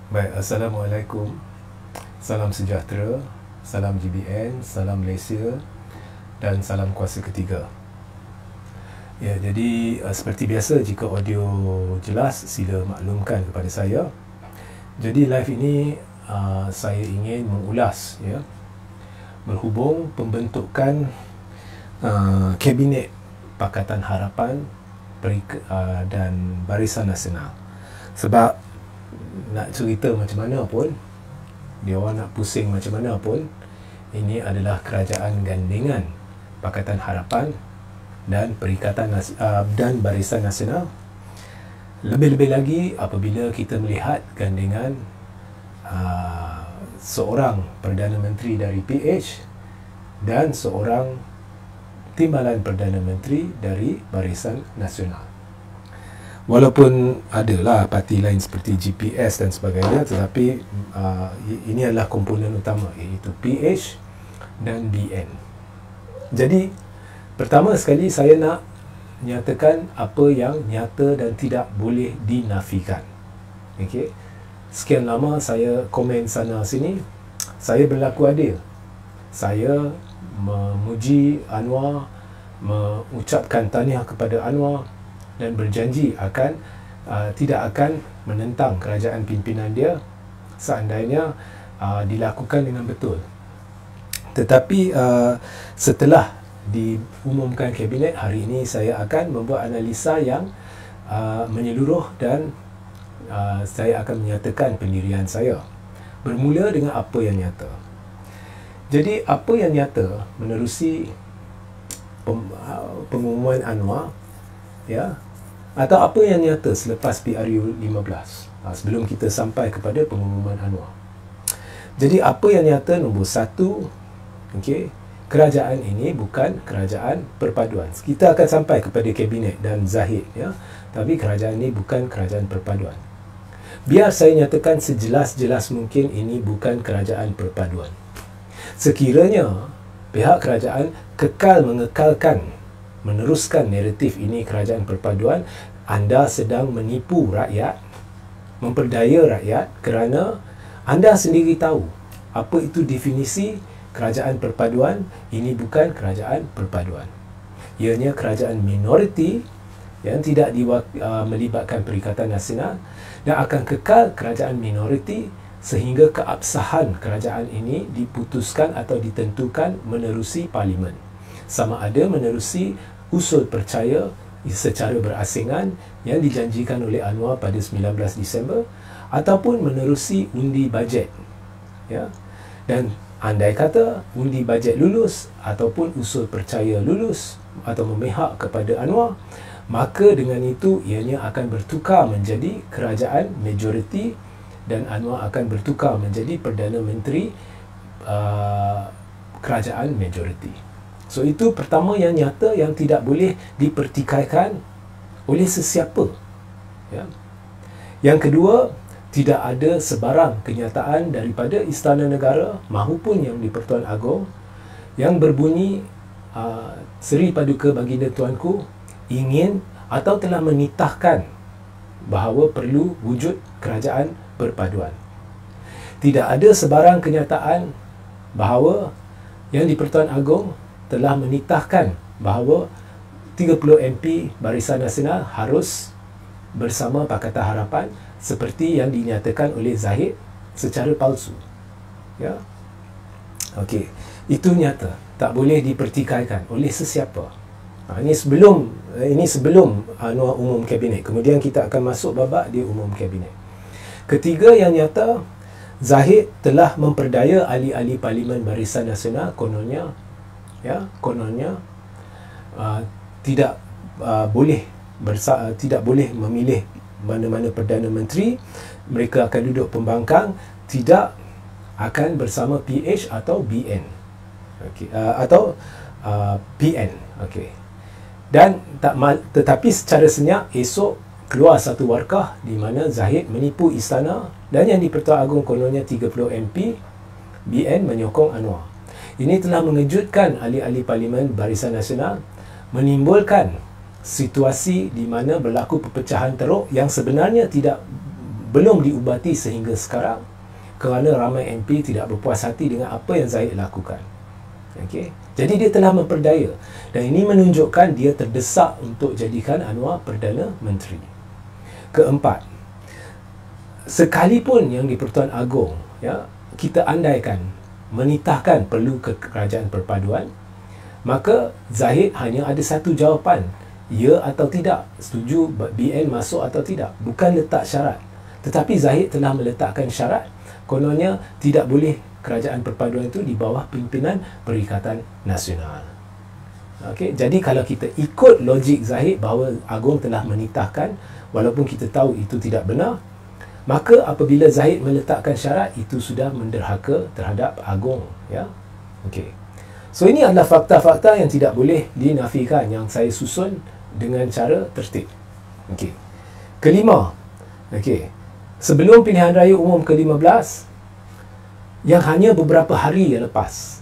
Baik, Assalamualaikum. Salam sejahtera, salam GBN, salam Malaysia dan salam kuasa ketiga. Ya, jadi seperti biasa, jika audio jelas sila maklumkan kepada saya. Jadi live ini saya ingin mengulas ya berhubung pembentukan Kabinet Pakatan Harapan dan Barisan Nasional. Sebab nak cerita macam mana pun, dia orang nak pusing macam mana pun, ini adalah kerajaan gandengan Pakatan Harapan dan dan Barisan Nasional. Lebih-lebih lagi apabila kita melihat gandengan seorang Perdana Menteri dari PH dan seorang Timbalan Perdana Menteri dari Barisan Nasional. Walaupun adalah parti lain seperti GPS dan sebagainya, tetapi ini adalah komponen utama, iaitu PH dan BN. Jadi pertama sekali saya nak nyatakan apa yang nyata dan tidak boleh dinafikan. Okey. Sekian lama saya komen sana sini, saya berlaku adil. Saya memuji Anwar, mengucapkan tahniah kepada Anwar dan berjanji akan tidak akan menentang kerajaan pimpinan dia seandainya dilakukan dengan betul. Tetapi setelah diumumkan kabinet hari ini, saya akan membuat analisa yang menyeluruh dan saya akan menyatakan pendirian saya bermula dengan apa yang nyata. Jadi apa yang nyata menerusi pengumuman Anwar ya, atau apa yang nyata selepas PRU 15 sebelum kita sampai kepada pengumuman Anwar. Jadi apa yang nyata, nombor satu, okey, kerajaan ini bukan kerajaan perpaduan. Kita akan sampai kepada kabinet dan Zahid ya, tapi kerajaan ini bukan kerajaan perpaduan. Biar saya nyatakan sejelas-jelas mungkin, ini bukan kerajaan perpaduan. Sekiranya pihak kerajaan kekal mengekalkan, meneruskan naratif ini kerajaan perpaduan, anda sedang menipu rakyat, memperdaya rakyat, kerana anda sendiri tahu apa itu definisi kerajaan perpaduan. Ini bukan kerajaan perpaduan. Ianya kerajaan minoriti yang tidak melibatkan Perikatan Nasional dan akan kekal kerajaan minoriti sehingga keabsahan kerajaan ini diputuskan atau ditentukan menerusi parlimen. Sama ada menerusi usul percaya secara berasingan yang dijanjikan oleh Anwar pada 19 Disember ataupun menerusi undi bajet. Ya. Dan andai kata undi bajet lulus ataupun usul percaya lulus atau memihak kepada Anwar, maka dengan itu ianya akan bertukar menjadi kerajaan majoriti dan Anwar akan bertukar menjadi Perdana Menteri kerajaan majoriti. So itu pertama yang nyata, yang tidak boleh dipertikaikan oleh sesiapa. Ya. Yang kedua, tidak ada sebarang kenyataan daripada Istana Negara mahupun yang di Pertuan Agong yang berbunyi Seri Paduka Baginda Tuanku ingin atau telah menitahkan bahawa perlu wujud kerajaan perpaduan. Tidak ada sebarang kenyataan bahawa yang di Pertuan Agong telah menitahkan bahawa 30 MP Barisan Nasional harus bersama Pakatan Harapan seperti yang dinyatakan oleh Zahid secara palsu. Ya. Okey, itu nyata, tak boleh dipertikaikan oleh sesiapa. Ini sebelum Anwar umum kabinet. Kemudian kita akan masuk babak dia umum kabinet. Ketiga yang nyata, Zahid telah memperdaya ahli-ahli Parlimen Barisan Nasional kononnya tidak boleh memilih mana-mana Perdana Menteri. Mereka akan duduk pembangkang, tidak akan bersama PH atau BN. Okey, atau PN. Okey. Dan tetapi secara senyap esok keluar satu warkah di mana Zahid menipu istana dan yang di Pertuan Agong kononnya 30 MP, BN menyokong Anwar. Ini telah mengejutkan ahli-ahli Parlimen Barisan Nasional, menimbulkan situasi di mana berlaku perpecahan teruk yang sebenarnya tidak belum diubati sehingga sekarang kerana ramai MP tidak berpuas hati dengan apa yang Zahid lakukan. Okey. Jadi dia telah memperdaya, dan ini menunjukkan dia terdesak untuk jadikan Anwar Perdana Menteri. Keempat, sekalipun yang di-Pertuan Agong kita andaikan menitahkan perlu kerajaan perpaduan, maka Zahid hanya ada satu jawapan, ya atau tidak, setuju BN masuk atau tidak, bukan letak syarat. Tetapi Zahid telah meletakkan syarat, kononnya tidak boleh kerajaan perpaduan itu di bawah pimpinan Perikatan Nasional. Okey, jadi kalau kita ikut logik Zahid bahawa Agong telah menitahkan, walaupun kita tahu itu tidak benar, maka apabila Zahid meletakkan syarat, itu sudah menderhaka terhadap Agong. Okey. So ini adalah fakta-fakta yang tidak boleh dinafikan, yang saya susun dengan cara tertib. Okey. Kelima, sebelum pilihan raya umum ke-15, yang hanya beberapa hari yang lepas,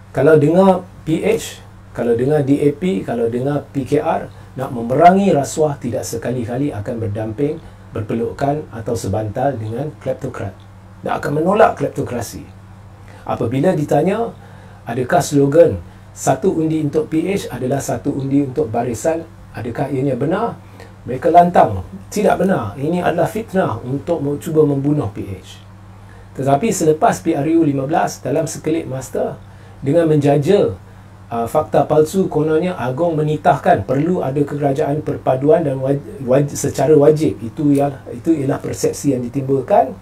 kalau dengar PH, kalau dengar DAP, kalau dengar PKR nak memerangi rasuah, tidak sekali-kali akan berdamping, berpelukan atau sebantal dengan kleptokrat. Dan akan menolak kleptokrasi. Apabila ditanya, adakah slogan satu undi untuk PH adalah satu undi untuk barisan, adakah ianya benar? Mereka lantang, tidak benar. Ini adalah fitnah untuk cuba membunuh PH. Tetapi selepas PRU 15, dalam sekelip masa, dengan menjaja fakta palsu, kononnya Agong menitahkan perlu ada kerajaan perpaduan dan secara wajib. Itu ialah persepsi yang ditimbulkan,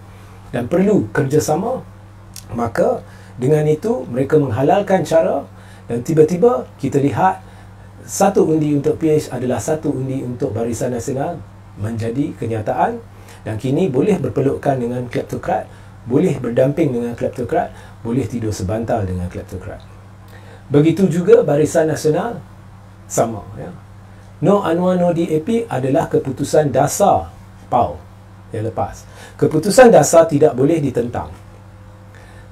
dan perlu kerjasama. Maka dengan itu mereka menghalalkan cara, dan tiba-tiba kita lihat satu undi untuk PH adalah satu undi untuk Barisan Nasional menjadi kenyataan, dan kini boleh berpelukan dengan kleptokrat, boleh berdamping dengan kleptokrat, boleh tidur sebantal dengan kleptokrat. Begitu juga Barisan Nasional sama. No Anwar No DAP adalah keputusan dasar PAU yang lepas. Keputusan dasar tidak boleh ditentang.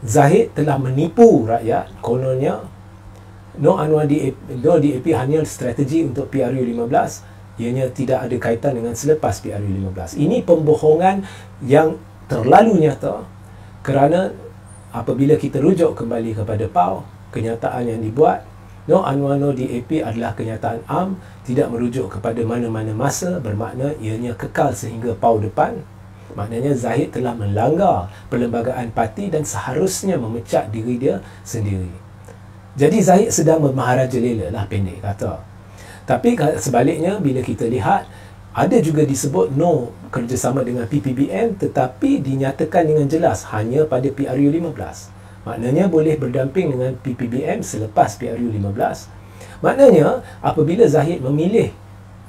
Zahid telah menipu rakyat, kononnya No Anwar DAP hanya strategi untuk PRU 15, ianya tidak ada kaitan dengan selepas PRU 15. Ini pembohongan yang terlalu nyata, kerana apabila kita rujuk kembali kepada PAU, kenyataan yang dibuat, No Anwar No DAP adalah kenyataan am, tidak merujuk kepada mana-mana masa, bermakna ianya kekal sehingga PAU depan. Maknanya Zahid telah melanggar perlembagaan parti dan seharusnya memecat diri dia sendiri. Jadi Zahid sedang bermaharajalela lah, pendek kata. Tapi sebaliknya, bila kita lihat, ada juga disebut no kerjasama dengan PPBM, tetapi dinyatakan dengan jelas hanya pada PRU 15. Maknanya boleh berdamping dengan PPBM selepas PRU 15. Maknanya apabila Zahid memilih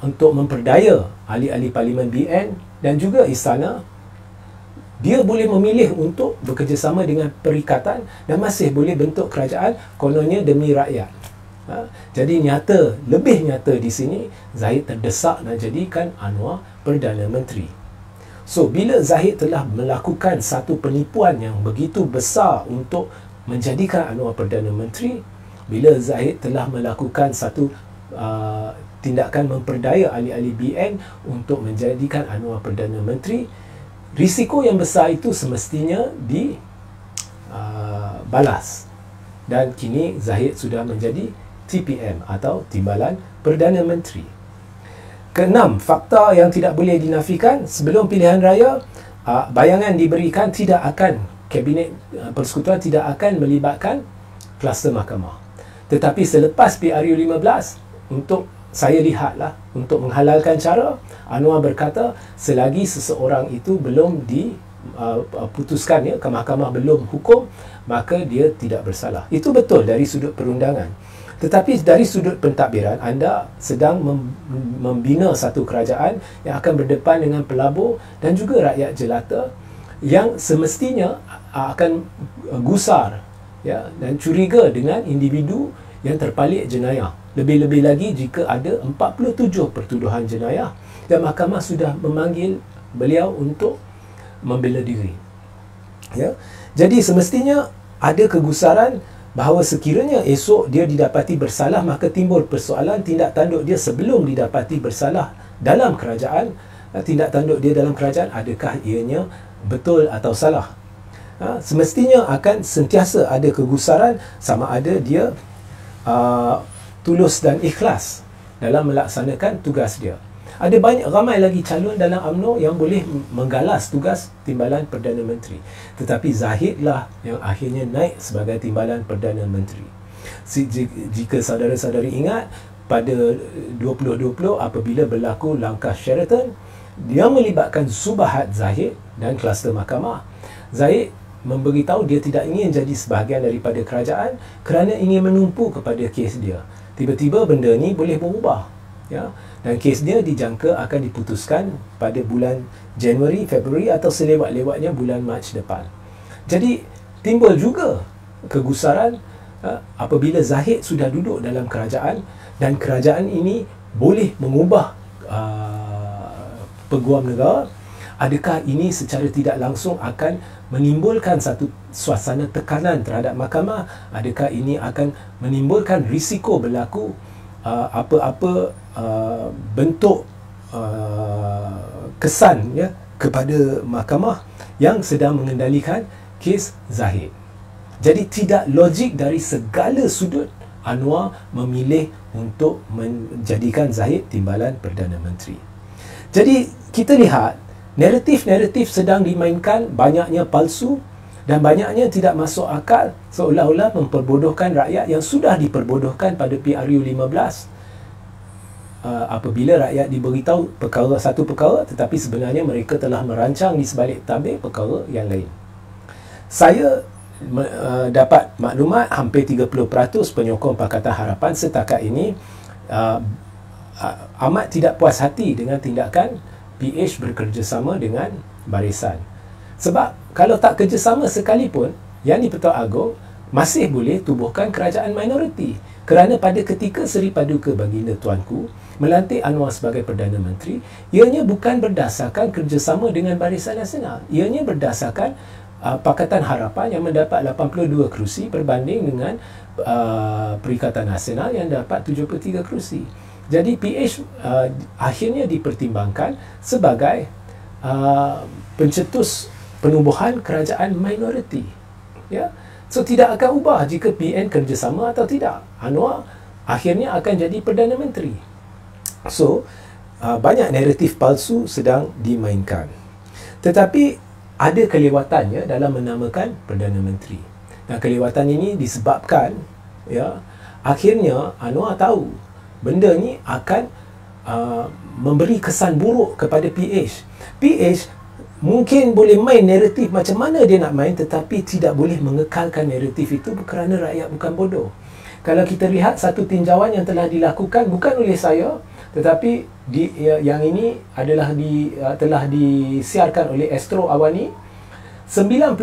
untuk memperdaya ahli-ahli Parlimen BN dan juga istana, dia boleh memilih untuk bekerjasama dengan perikatan dan masih boleh bentuk kerajaan, kononnya demi rakyat. Jadi lebih nyata di sini, Zahid terdesak nak jadikan Anwar Perdana Menteri. So, bila Zahid telah melakukan satu penipuan yang begitu besar untuk menjadikan Anwar Perdana Menteri, bila Zahid telah melakukan satu tindakan memperdaya ahli-ahli BN untuk menjadikan Anwar Perdana Menteri, risiko yang besar itu semestinya dibalas. Dan kini Zahid sudah menjadi TPM atau Timbalan Perdana Menteri. Keenam, fakta yang tidak boleh dinafikan, sebelum pilihan raya, bayangan diberikan tidak akan, Kabinet Persekutuan tidak akan melibatkan kluster mahkamah. Tetapi selepas PRU 15, untuk saya lihatlah, untuk menghalalkan cara, Anwar berkata selagi seseorang itu belum diputuskan, ke mahkamah belum hukum, maka dia tidak bersalah. Itu betul dari sudut perundangan. Tetapi dari sudut pentadbiran, anda sedang membina satu kerajaan yang akan berdepan dengan pelabur dan juga rakyat jelata yang semestinya akan gusar dan curiga dengan individu yang terpalit jenayah. Lebih-lebih lagi jika ada 47 pertuduhan jenayah dan mahkamah sudah memanggil beliau untuk membela diri. Jadi semestinya ada kegusaran bahawa sekiranya esok dia didapati bersalah, maka timbul persoalan tindak tanduk dia sebelum didapati bersalah dalam kerajaan, tindak tanduk dia dalam kerajaan, adakah ianya betul atau salah. Semestinya akan sentiasa ada kegusaran sama ada dia tulus dan ikhlas dalam melaksanakan tugas dia. Ada ramai lagi calon dalam UMNO yang boleh menggalas tugas Timbalan Perdana Menteri. Tetapi Zahid lah yang akhirnya naik sebagai Timbalan Perdana Menteri. Jika saudara-saudari ingat, pada 2020 apabila berlaku langkah Sheraton, dia melibatkan Subahat Zahid dan kluster mahkamah. Zahid memberitahu dia tidak ingin jadi sebahagian daripada kerajaan kerana ingin menumpu kepada kes dia. Tiba-tiba benda ni boleh berubah, ya, dan kes dia dijangka akan diputuskan pada bulan Januari, Februari atau selewat-lewatnya bulan Mac depan. Jadi timbul juga kegusaran apabila Zahid sudah duduk dalam kerajaan dan kerajaan ini boleh mengubah peguam negara. Adakah ini secara tidak langsung akan menimbulkan satu suasana tekanan terhadap mahkamah? Adakah ini akan menimbulkan risiko berlaku apa-apa bentuk kesan, ya, kepada mahkamah yang sedang mengendalikan kes Zahid? Jadi tidak logik dari segala sudut Anwar memilih untuk menjadikan Zahid Timbalan Perdana Menteri. Jadi kita lihat naratif-naratif sedang dimainkan, banyaknya palsu dan banyaknya tidak masuk akal, seolah-olah memperbodohkan rakyat yang sudah diperbodohkan pada PRU 15. Apabila rakyat diberitahu satu perkara, tetapi sebenarnya mereka telah merancang di sebalik tabir perkara yang lain. Saya dapat maklumat hampir 30% penyokong Pakatan Harapan setakat ini amat tidak puas hati dengan tindakan PH bekerjasama dengan Barisan. Sebab kalau tak kerjasama sekalipun, Yang di-Pertuan Agong masih boleh tubuhkan kerajaan minoriti. Kerana pada ketika Seri Paduka Baginda Tuanku melantik Anwar sebagai Perdana Menteri, ianya bukan berdasarkan kerjasama dengan Barisan Nasional. Ianya berdasarkan Pakatan Harapan yang mendapat 82 kerusi berbanding dengan Perikatan Nasional yang dapat 73 kerusi. Jadi PH akhirnya dipertimbangkan sebagai pencetus penubuhan kerajaan minoriti. Ya, so tidak akan ubah jika PN kerjasama atau tidak. Anwar akhirnya akan jadi Perdana Menteri. So banyak naratif palsu sedang dimainkan. Tetapi ada kelewatannya dalam menamakan Perdana Menteri. Dan kelewatan ini disebabkan, ya, akhirnya Anwar tahu benda ni akan memberi kesan buruk kepada PH. PH mungkin boleh main naratif macam mana dia nak main, tetapi tidak boleh mengekalkan naratif itu kerana rakyat bukan bodoh. Kalau kita lihat satu tinjauan yang telah dilakukan bukan oleh saya, tetapi yang ini adalah telah disiarkan oleh Astro Awani, 90%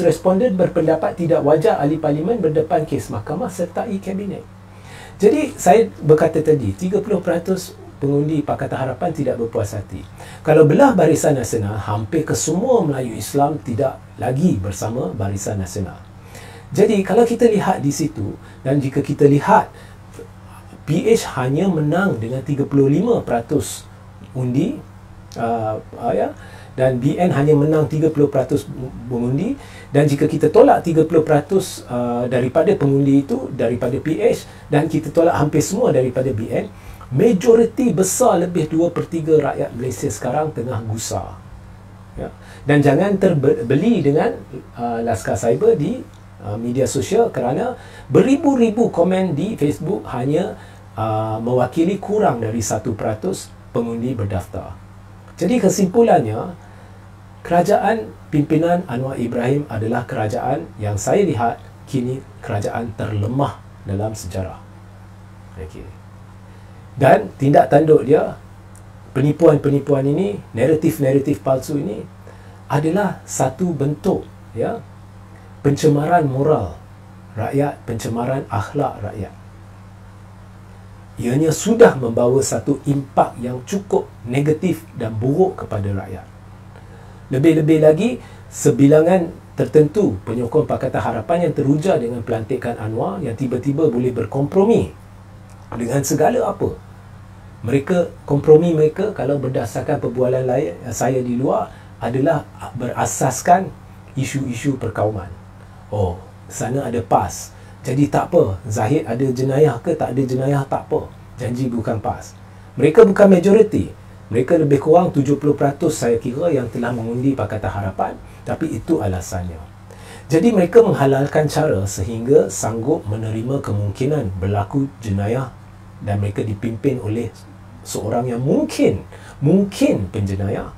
responden berpendapat tidak wajar ahli parlimen berdepan kes mahkamah sertai kabinet. Jadi saya berkata tadi 30% pengundi Pakatan Harapan tidak berpuas hati. Kalau belah Barisan Nasional, hampir kesemua Melayu Islam tidak lagi bersama Barisan Nasional. Jadi kalau kita lihat di situ, dan jika kita lihat PH hanya menang dengan 35% undi, dan BN hanya menang 30% pengundi, dan jika kita tolak 30% daripada pengundi itu daripada PH dan kita tolak hampir semua daripada BN, majoriti besar lebih 2/3 rakyat Malaysia sekarang tengah gusar, ya. Dan jangan terbeli dengan laskar cyber di media sosial, kerana beribu-ribu komen di Facebook hanya mewakili kurang dari 1% pengundi berdaftar. Jadi kesimpulannya, kerajaan pimpinan Anwar Ibrahim adalah kerajaan yang saya lihat kini kerajaan terlemah dalam sejarah. Okey. Dan tindak tanduk dia, penipuan-penipuan ini, naratif-naratif palsu ini adalah satu bentuk, ya, pencemaran moral rakyat, pencemaran akhlak rakyat. Ianya sudah membawa satu impak yang cukup negatif dan buruk kepada rakyat. Lebih-lebih lagi, sebilangan tertentu penyokong Pakatan Harapan yang teruja dengan pelantikan Anwar yang tiba-tiba boleh berkompromi dengan segala apa Mereka, kompromi mereka kalau berdasarkan perbualan lain saya di luar adalah berasaskan isu-isu perkauman. Oh, sana ada PAS, jadi tak apa, Zahid ada jenayah ke tak ada jenayah tak apa, janji bukan PAS. Mereka bukan majoriti, mereka lebih kurang 70% saya kira yang telah mengundi Pakatan Harapan, tapi itu alasannya. Jadi mereka menghalalkan cara sehingga sanggup menerima kemungkinan berlaku jenayah dan mereka dipimpin oleh seorang yang mungkin penjenayah.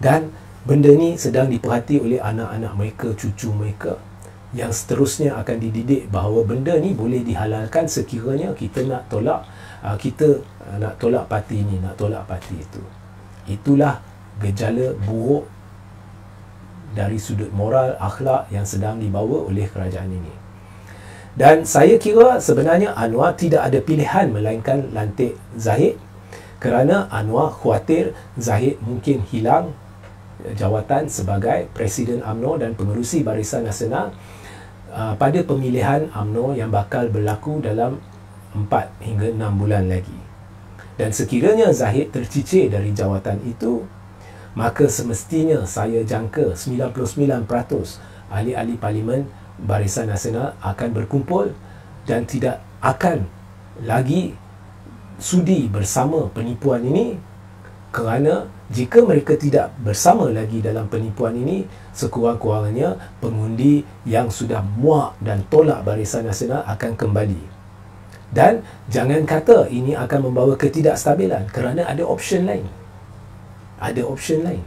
Dan benda ni sedang diperhati oleh anak-anak mereka, cucu mereka yang seterusnya akan dididik bahawa benda ni boleh dihalalkan sekiranya kita nak tolak parti ni, nak tolak parti itu. Itulah gejala buruk dari sudut moral, akhlak yang sedang dibawa oleh kerajaan ini. Dan saya kira sebenarnya Anwar tidak ada pilihan melainkan lantik Zahid, kerana Anwar khawatir Zahid mungkin hilang jawatan sebagai Presiden UMNO dan pengerusi Barisan Nasional pada pemilihan UMNO yang bakal berlaku dalam 4 hingga 6 bulan lagi. Dan sekiranya Zahid tercicir dari jawatan itu, maka semestinya saya jangka 99% ahli-ahli Parlimen Barisan Nasional akan berkumpul dan tidak akan lagi sudi bersama penipuan ini, kerana jika mereka tidak bersama lagi dalam penipuan ini, sekurang-kurangnya pengundi yang sudah muak dan tolak Barisan Nasional akan kembali. Dan jangan kata ini akan membawa ketidakstabilan, kerana ada option lain. Ada option lain.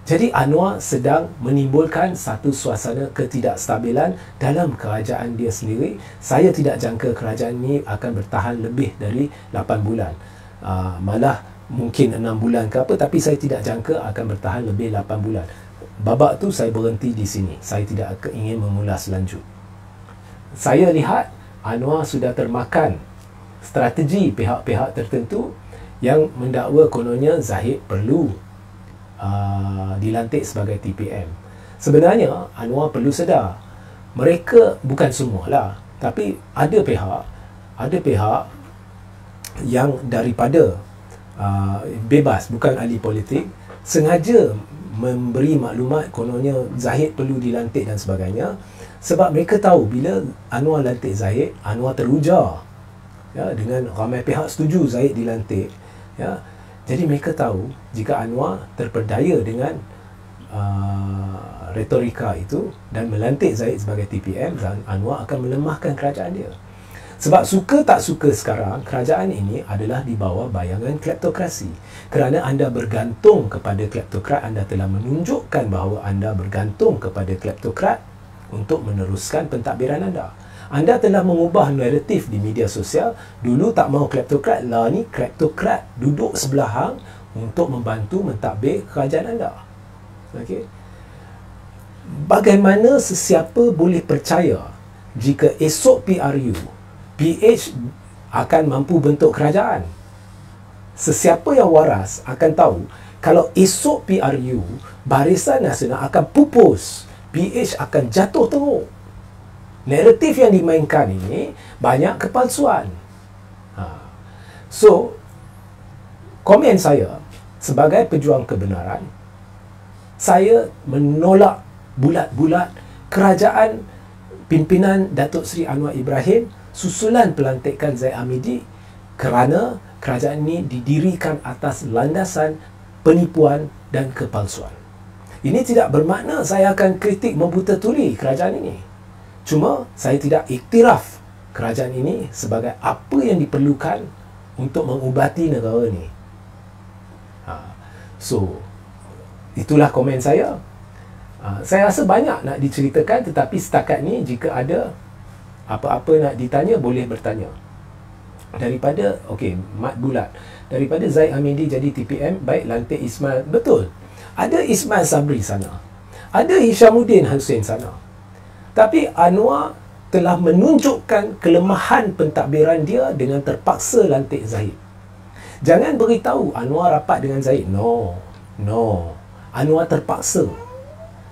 Jadi Anwar sedang menimbulkan satu suasana ketidakstabilan dalam kerajaan dia sendiri. Saya tidak jangka kerajaan ini akan bertahan lebih dari 8 bulan. Malah mungkin 6 bulan ke apa, tapi saya tidak jangka akan bertahan lebih 8 bulan. Babak tu saya berhenti di sini. Saya tidak ingin mengulas lanjut. Saya lihat Anwar sudah termakan strategi pihak-pihak tertentu yang mendakwa kononnya Zahid perlu dilantik sebagai TPM. Sebenarnya Anwar perlu sedar, mereka bukan semualah, tapi ada pihak yang daripada bebas, bukan ahli politik, sengaja memberi maklumat kononnya Zahid perlu dilantik dan sebagainya, sebab mereka tahu bila Anwar lantik Zahid, Anwar teruja, ya, dengan ramai pihak setuju Zahid dilantik, ya. Jadi mereka tahu jika Anwar terperdaya dengan retorika itu dan melantik Zahid sebagai TPM, Anwar akan melemahkan kerajaan dia. Sebab suka tak suka sekarang, kerajaan ini adalah di bawah bayangan kleptokrasi. Kerana anda bergantung kepada kleptokrat, anda telah menunjukkan bahawa anda bergantung kepada kleptokrat untuk meneruskan pentadbiran anda. Anda telah mengubah naratif di media sosial. Dulu tak mahu kleptokrat, lah ni kleptokrat duduk sebelah hang untuk membantu mentadbir kerajaan anda. Okey. Bagaimana sesiapa boleh percaya jika esok PH akan mampu bentuk kerajaan? Sesiapa yang waras akan tahu kalau esok Barisan Nasional akan pupus, PH akan jatuh teruk. Naratif yang dimainkan ini banyak kepalsuan. So, komen saya sebagai pejuang kebenaran, saya menolak bulat-bulat kerajaan pimpinan Datuk Seri Anwar Ibrahim susulan pelantikan Zaid Hamidi, kerana kerajaan ini didirikan atas landasan penipuan dan kepalsuan. Ini tidak bermakna saya akan kritik membuta tuli kerajaan ini. Cuma saya tidak iktiraf kerajaan ini sebagai apa yang diperlukan untuk mengubati negara ini. So, itulah komen saya. Saya rasa banyak nak diceritakan, tetapi setakat ni jika ada apa-apa nak ditanya, boleh bertanya. Daripada, okey, mat bulat. Daripada Zaid Hamidi jadi TPM, baik lantik Ismail. Betul. Ada Ismail Sabri sana. Ada Hishamuddin Hussein sana. Tapi Anwar telah menunjukkan kelemahan pentadbiran dia dengan terpaksa lantik Zahid. Jangan beritahu Anwar rapat dengan Zahid. No. Anwar terpaksa.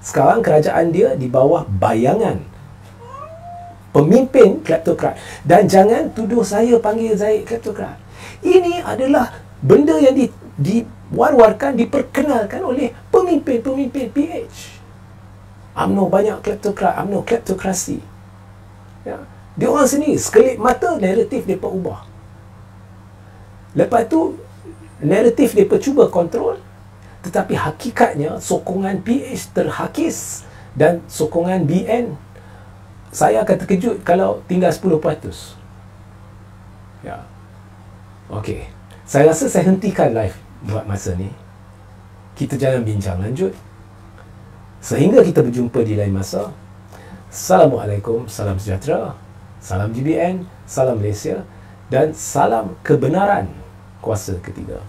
Sekarang kerajaan dia di bawah bayangan Pemimpin kleptokrat. Dan jangan tuduh saya panggil Zaid kleptokrat. Ini adalah benda yang diwar-warkan, diperkenalkan oleh pemimpin-pemimpin PH. UMNO banyak kleptokrat, UMNO kleptokrasi. Ya. Dia orang sini, sekelip mata, naratif mereka ubah. Lepas tu, naratif mereka cuba kontrol, tetapi hakikatnya sokongan PH terhakis dan sokongan BN, saya akan terkejut kalau tinggal 10%. Ya. Okey. Saya rasa saya hentikan live buat masa ni. Kita jangan bincang lanjut. Sehingga kita berjumpa di lain masa. Assalamualaikum, salam sejahtera, salam GBN, salam Malaysia dan salam kebenaran kuasa ketiga.